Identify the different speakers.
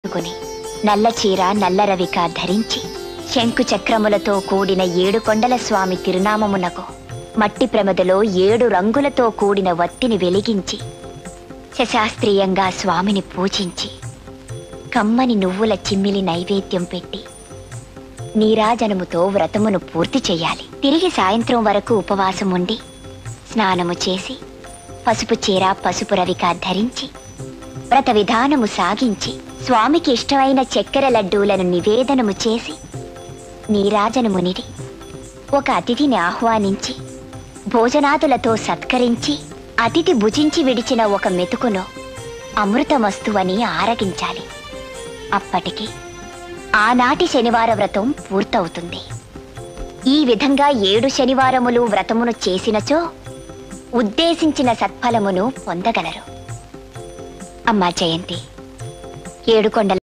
Speaker 1: నల్ల చీర నల్ల రవిక ధరించి శంకు చక్రములతో కూడిన 7 కొండల స్వామి తిరునామమునకు మట్టి ప్రమదలో 7 రంగులతో కూడిన వత్తిని వెలిగించి శశాస్త్రీయంగా స్వామిని పూజించి కమ్మని నువ్వుల చిమ్మిలి నైవేద్యం పెట్టి నీరాజనముతో వ్రతమును పూర్తి చేయాలి. తిరిగి సాయంత్రం వరకు ఉపవాసం ఉండి స్నానము చేసి పసుపు చీర పసుపు రవిక ధరించి వ్రత విధానము సాగించి స్వామికి ఇష్టమైన చక్కెర లడ్డూలను నివేదనము చేసి నీరాజనమునిడి ఒక అతిథిని ఆహ్వానించి భోజనాదులతో సత్కరించి అతిథి భుజించి విడిచిన ఒక మెతుకును అమృతమస్తువని ఆరగించాలి. అప్పటికి ఆనాటి శనివార వ్రతం పూర్తవుతుంది. ఈ విధంగా 7 శనివారములు వ్రతమును చేసినచో ఉద్దేశించిన సత్ఫలమును పొందగలరు. అమ్మా జయంతి 7 కొండల